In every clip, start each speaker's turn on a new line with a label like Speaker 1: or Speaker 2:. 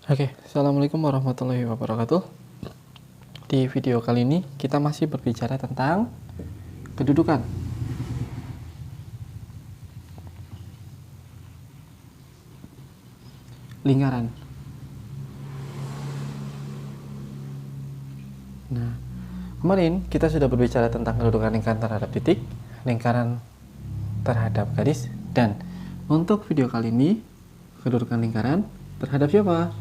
Speaker 1: Oke, Assalamualaikum warahmatullahi wabarakatuh. Di video kali ini kita masih berbicara tentang kedudukan. Lingkaran. Nah, kemarin kita sudah berbicara tentang kedudukan lingkaran terhadap titik, lingkaran terhadap garis, dan untuk video kali ini kedudukan lingkaran terhadap siapa?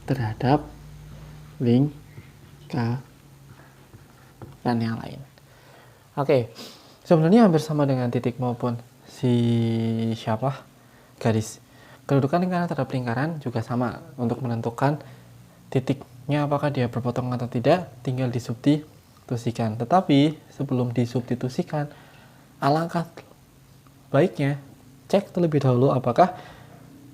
Speaker 1: Terhadap lingkaran yang lain. Oke, sebenarnya hampir sama dengan titik maupun garis. Kedudukan lingkaran terhadap lingkaran juga sama. Untuk menentukan titiknya apakah dia berpotong atau tidak, tinggal disubstitusikan. Tetapi sebelum disubstitusikan, alangkah baiknya cek terlebih dahulu apakah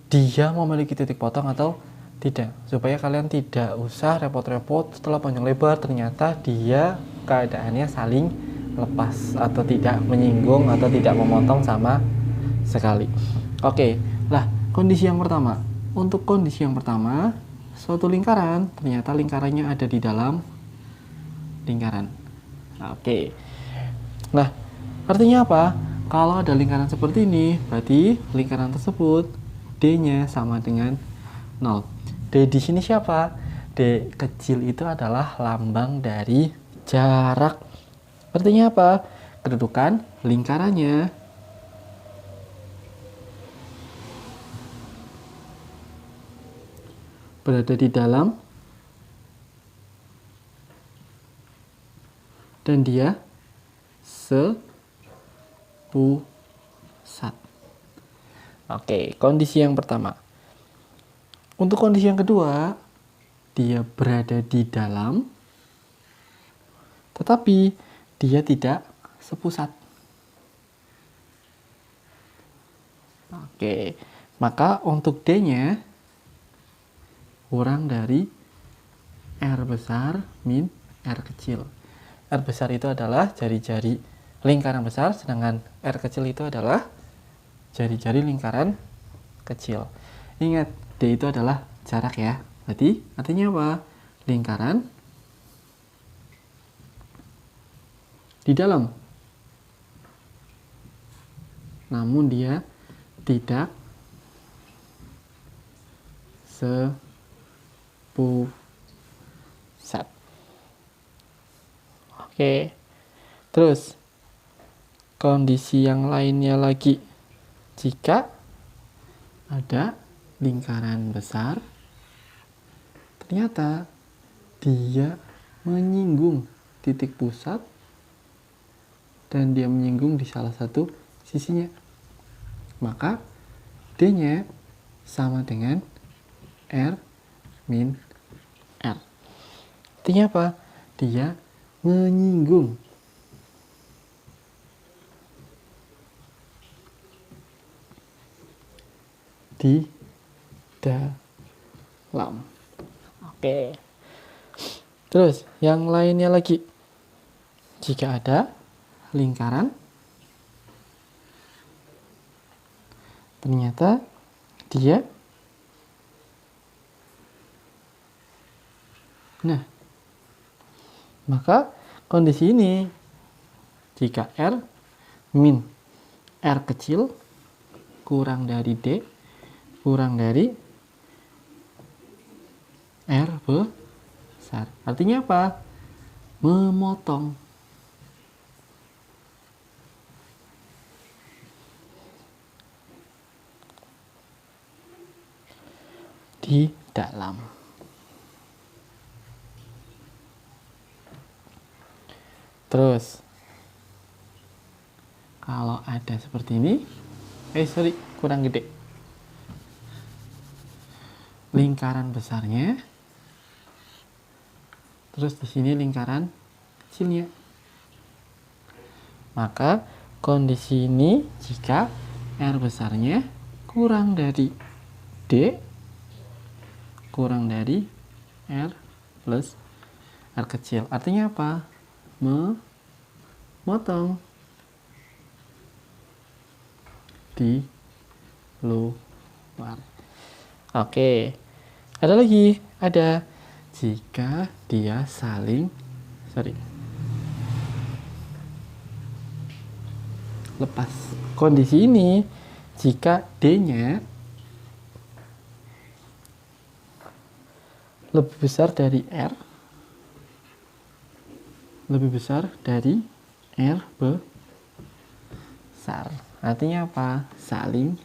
Speaker 1: dia memiliki titik potong atau tidak, supaya kalian tidak usah repot-repot setelah panjang lebar ternyata dia keadaannya saling lepas atau tidak menyinggung atau tidak memotong sama sekali. Oke, lah kondisi yang pertama. Untuk kondisi yang pertama, suatu lingkaran ternyata lingkarannya ada di dalam lingkaran. Oke. Nah, artinya apa? Kalau ada lingkaran seperti ini, berarti lingkaran tersebut D-nya sama dengan 0. D di sini siapa? D kecil itu adalah lambang dari jarak. Artinya apa? Kedudukan lingkarannya berada di dalam dan dia sepusat. Oke, kondisi yang pertama. Untuk kondisi yang kedua, dia berada di dalam, tetapi dia tidak sepusat. Oke, maka untuk D-nya kurang dari R besar min R kecil. R besar itu adalah jari-jari lingkaran besar, sedangkan R kecil itu adalah jari-jari lingkaran kecil. Ingat, D itu adalah jarak ya. Berarti artinya apa? Lingkaran di dalam, namun dia tidak sepusat. Oke. Terus kondisi yang lainnya lagi, jika ada lingkaran besar ternyata dia menyinggung titik pusat dan dia menyinggung di salah satu sisinya, maka D-nya sama dengan R min R. Artinya apa? Dia menyinggung di dalam. Oke. Terus yang lainnya lagi, jika ada lingkaran ternyata dia maka kondisi ini, jika R min R kecil kurang dari D kurang dari R besar. Artinya apa? Memotong. Di dalam. Terus kalau ada seperti ini, kurang gede. Lingkaran besarnya, terus di sini lingkaran kecilnya. Maka kondisi ini jika R besarnya kurang dari D kurang dari R plus R kecil. Artinya apa? Memotong di luar. Oke. Ada lagi, ada jika dia saling lepas. Kondisi ini jika D-nya lebih besar dari R, lebih besar dari R besar. Artinya apa? Saling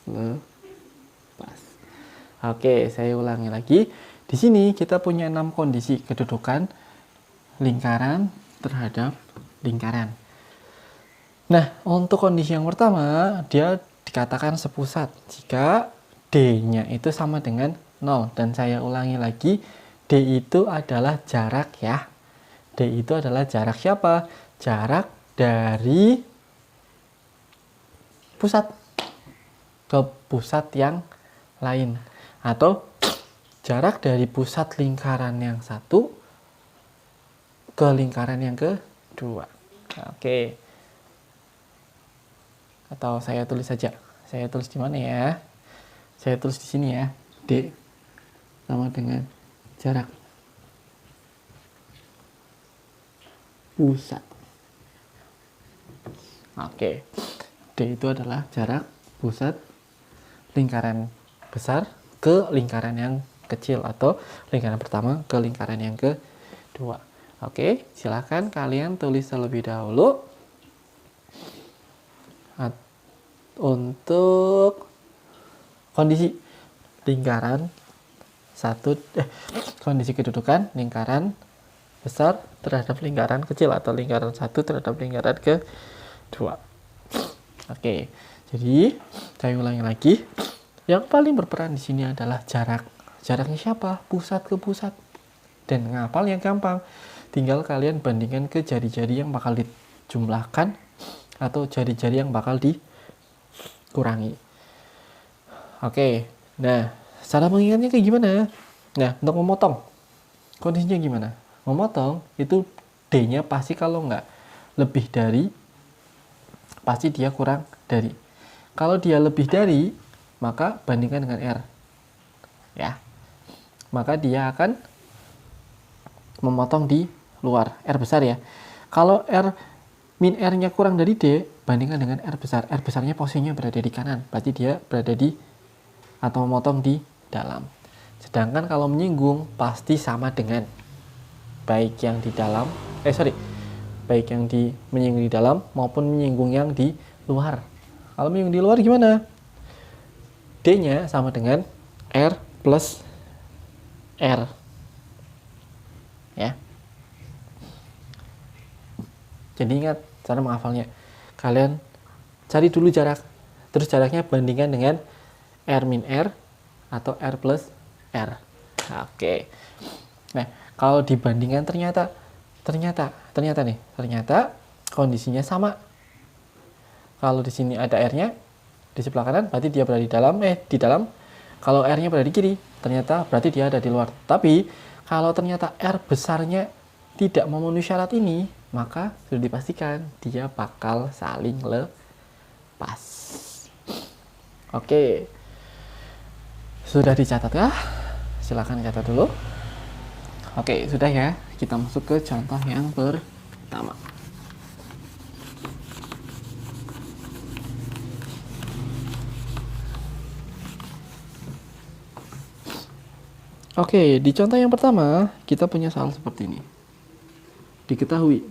Speaker 1: lepas. Oke, saya ulangi lagi. Di sini kita punya 6 kondisi kedudukan lingkaran terhadap lingkaran. Nah, untuk kondisi yang pertama, dia dikatakan sepusat jika D-nya itu sama dengan 0. Dan saya ulangi lagi, D itu adalah jarak ya. D itu adalah jarak siapa? Jarak dari pusat ke pusat yang lain. Atau jarak dari pusat lingkaran yang satu ke lingkaran yang kedua. Oke. Atau saya tulis saja. Saya tulis di mana ya? Saya tulis di sini ya. D sama dengan jarak pusat. Oke. D itu adalah jarak pusat lingkaran besar ke lingkaran yang kecil atau lingkaran pertama ke lingkaran yang kedua. Oke, silakan kalian tulis terlebih dahulu untuk kondisi lingkaran kondisi kedudukan lingkaran besar terhadap lingkaran kecil atau lingkaran satu terhadap lingkaran kedua. Oke, jadi saya ulangi lagi. Yang paling berperan di sini adalah jarak. Jaraknya siapa? Pusat ke pusat. Dan ngapal yang gampang. Tinggal kalian bandingkan ke jari-jari yang bakal dijumlahkan atau jari-jari yang bakal dikurangi. Oke, nah cara mengingatnya kayak gimana? Nah, untuk memotong, kondisinya gimana? Memotong itu D-nya pasti kalau nggak lebih dari, pasti dia kurang dari. Kalau dia lebih dari, maka bandingkan dengan R. Ya. Maka dia akan memotong di luar. R besar ya. Kalau R min R-nya kurang dari D, bandingkan dengan R besar. R besarnya posisinya berada di kanan. Berarti dia berada di atau memotong di dalam. Sedangkan kalau menyinggung pasti sama dengan baik yang di dalam, baik yang menyinggung di dalam maupun menyinggung yang di luar. Kalau menyinggung di luar gimana? D-nya sama dengan R plus R. Ya. Jadi ingat cara menghafalnya. Kalian cari dulu jarak. Terus jaraknya bandingkan dengan R min R atau R plus R. Oke. Nah, kalau dibandingkan ternyata kondisinya sama. Kalau di sini ada R-nya di sebelah kanan, berarti dia berada di dalam. Kalau R-nya berada di kiri, ternyata berarti dia ada di luar. Tapi kalau ternyata R besarnya tidak memenuhi syarat ini, maka sudah dipastikan dia bakal saling lepas. Oke. Sudah dicatat kah? Silakan catat dulu. Oke, sudah ya. Kita masuk ke contoh yang pertama. Oke, di contoh yang pertama, kita punya soal seperti ini. Diketahui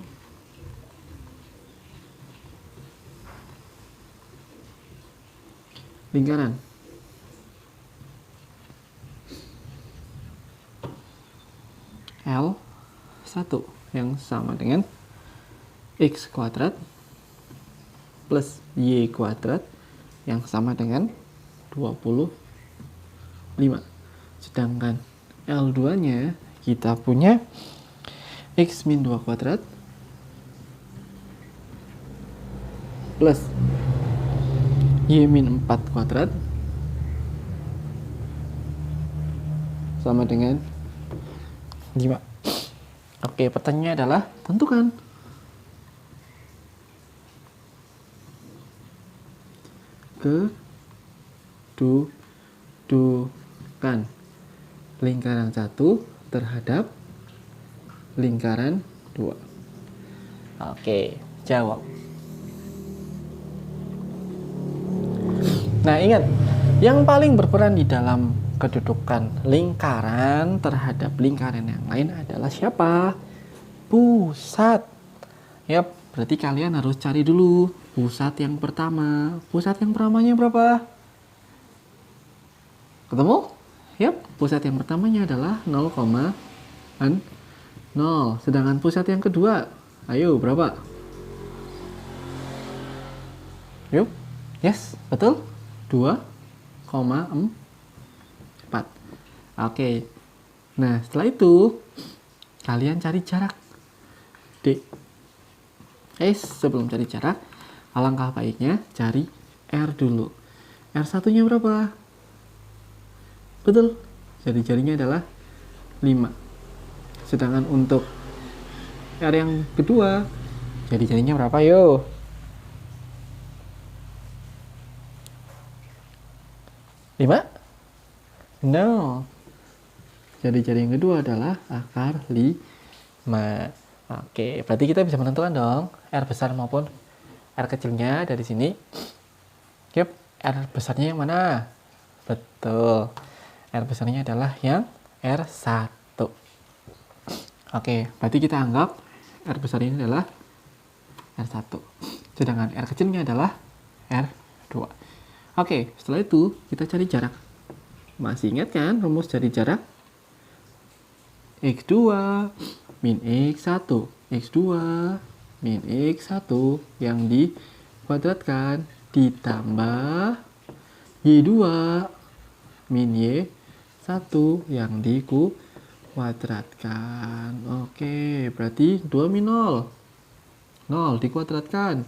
Speaker 1: lingkaran L1 yang sama dengan X kuadrat plus Y kuadrat yang sama dengan 25. Sedangkan L2-nya kita punya X min 2 kuadrat plus Y min 4 kuadrat sama dengan 5. Oke, pertanyaannya adalah tentukan kedudukan lingkaran 1 terhadap lingkaran 2. Oke, jawab. Nah, ingat, yang paling berperan di dalam kedudukan lingkaran terhadap lingkaran yang lain adalah siapa? Pusat. Yap, berarti kalian harus cari dulu pusat yang pertama. Pusat yang pertamanya berapa? Ketemu? Yap, pusat yang pertamanya adalah 0,0. Sedangkan pusat yang kedua, ayo berapa? Yuk, yes, betul. 2,4. Oke. Nah, setelah itu kalian cari jarak D. Sebelum cari jarak, alangkah baiknya cari R dulu. R1 nya berapa? Betul. Jadi jarinya adalah 5. Sedangkan untuk R yang kedua, jadi jarinya berapa? Yo. 5? No. Jadi jari yang kedua adalah akar 5. Oke, berarti kita bisa menentukan dong R besar maupun R kecilnya dari sini. Yep, R besarnya yang mana? Betul. R besarnya adalah yang R1. Oke, berarti kita anggap R besar ini adalah R1. Sedangkan R kecilnya adalah R2. Oke, setelah itu kita cari jarak. Masih ingat kan rumus cari jarak? X2 min X1. X2 min X1 yang dikuadratkan ditambah Y2 min Y1 yang dikuadratkan. Oke, berarti 2 min 0. 0 dikuadratkan.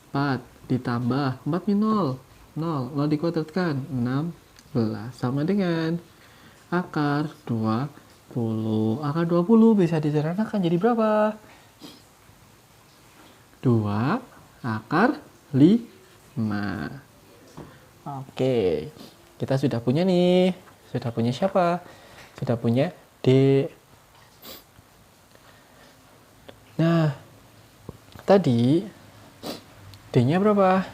Speaker 1: 4 ditambah 4 min 0. 0 dikuadratkan 16 sama dengan akar 20. Akar 20 bisa disederhanakan jadi berapa? 2 akar 5. Oke, kita sudah punya nih. Sudah punya siapa? Sudah punya D. Nah, tadi D-nya berapa?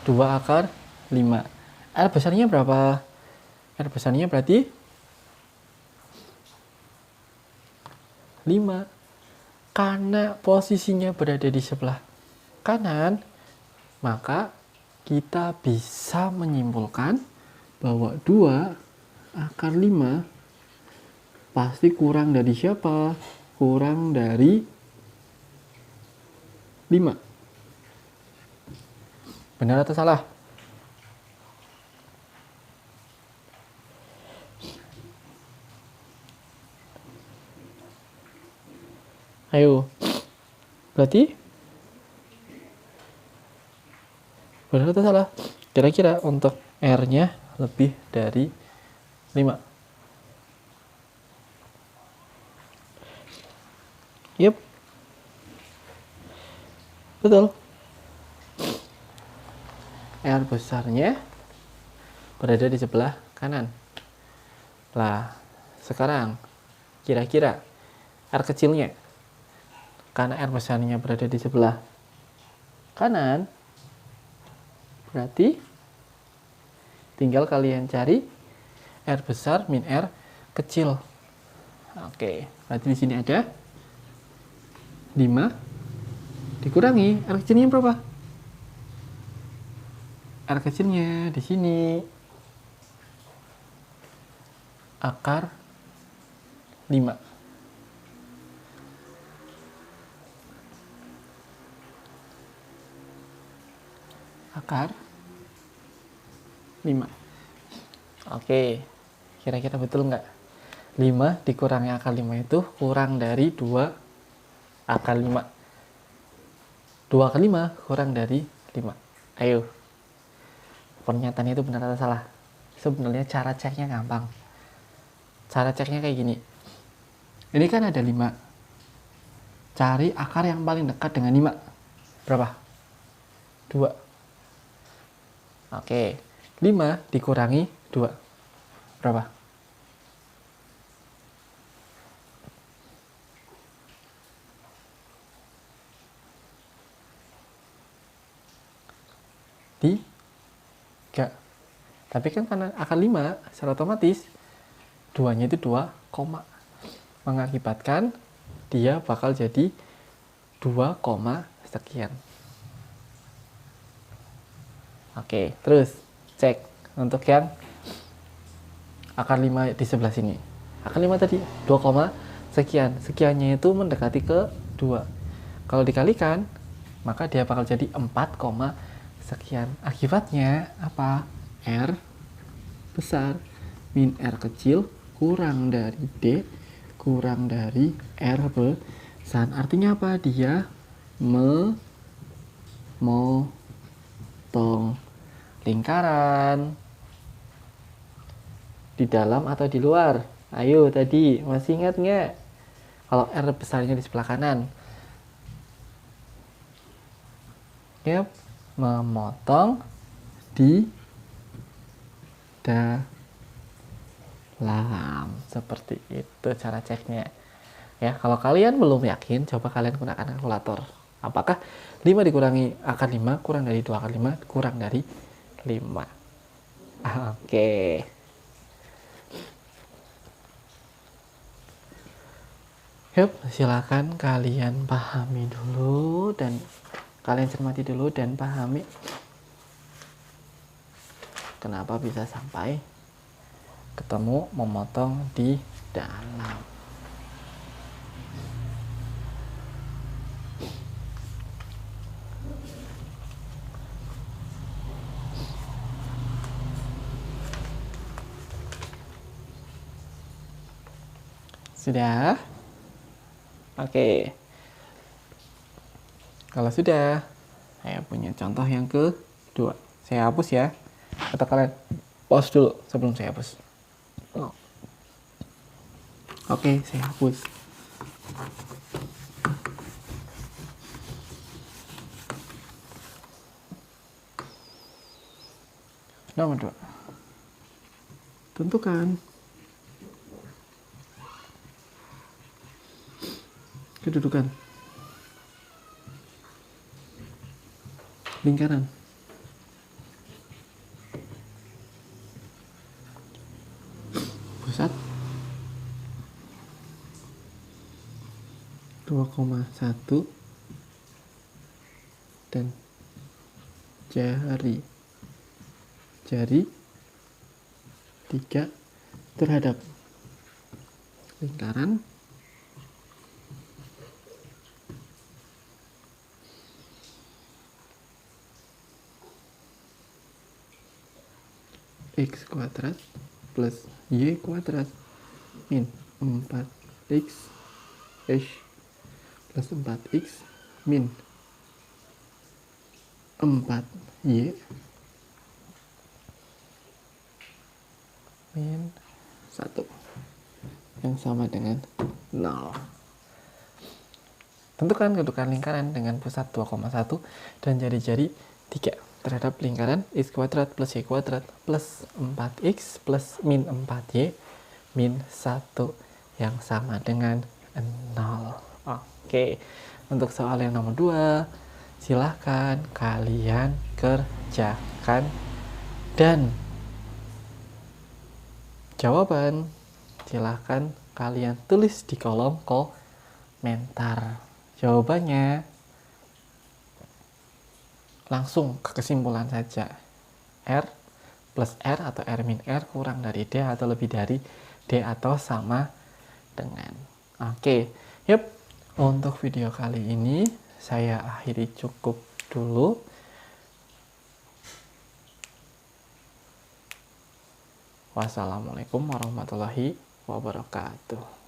Speaker 1: 2 akar 5. R besarnya berapa? R besarnya berarti 5. Karena posisinya berada di sebelah kanan, maka kita bisa menyimpulkan bahwa 2 akar 5 pasti kurang dari siapa? Kurang dari 5. Benar atau salah? Ayo. Berarti benar atau salah? Kira-kira untuk R-nya lebih dari 5. Yep. Betul. R besarnya berada di sebelah kanan. Lah, sekarang kira-kira R kecilnya, karena R besarnya berada di sebelah kanan, berarti tinggal kalian cari R besar min R kecil. Oke, berarti di sini ada 5 dikurangi R kecilnya berapa? R kecilnya di sini akar 5. Akar 5. Oke, kira-kira betul nggak? 5 dikurangi akar 5 itu kurang dari 2 akar 5. 2 akar 5 kurang dari 5. Ayo, pernyataan itu benar atau salah? Sebenarnya cara ceknya gampang. Cara ceknya kayak gini. Ini kan ada 5. Cari akar yang paling dekat dengan 5. Berapa? 2. Oke, 5 dikurangi 2. Berapa? Tiga. Tapi kan karena akar 5, secara otomatis 2-nya itu 2, mengakibatkan dia bakal jadi 2, sekian. Oke, terus cek untuk yang akar 5 di sebelah sini. Akar 5 tadi 2, sekian. Sekiannya itu mendekati ke 2. Kalau dikalikan, maka dia bakal jadi 4, sekian. Akibatnya apa? R besar min R kecil kurang dari D kurang dari R besar. Artinya apa? Dia memotong lingkaran di dalam atau di luar. Ayo tadi masih ingat nggak? Kalau R besarnya di sebelah kanan, ya memotong di dalam. Seperti itu cara ceknya. Ya, kalau kalian belum yakin, coba kalian gunakan kalkulator. Apakah 5 dikurangi akar 5 kurang dari 2 akar 5 kurang dari 5. Oke. Yuk, silakan kalian pahami dulu dan kalian cermati dulu dan pahami kenapa bisa sampai ketemu memotong di dalam. Sudah? Oke. Kalau sudah, saya punya contoh yang kedua. Saya hapus ya. Atau kalian pause dulu sebelum saya hapus. Oke, saya hapus. Nomor 2. Tentukan kedudukan lingkaran. Pusat 2,1 dan jari 3 terhadap lingkaran X kuadrat plus Y kuadrat min 4X plus 4X min 4Y min 1 yang sama dengan 0. Tentukan kedudukan lingkaran dengan pusat 2,1 dan jari-jari 3 terhadap lingkaran X kuadrat plus Y kuadrat plus 4X plus min 4Y min 1 yang sama dengan 0. Oke, untuk soal yang nomor 2, silahkan kalian kerjakan dan jawaban silahkan kalian tulis di kolom komentar. Jawabannya langsung ke kesimpulan saja. R plus R atau R min R kurang dari D atau lebih dari D atau sama dengan. Oke, yuk. Untuk video kali ini saya akhiri cukup dulu. Wassalamualaikum warahmatullahi wabarakatuh.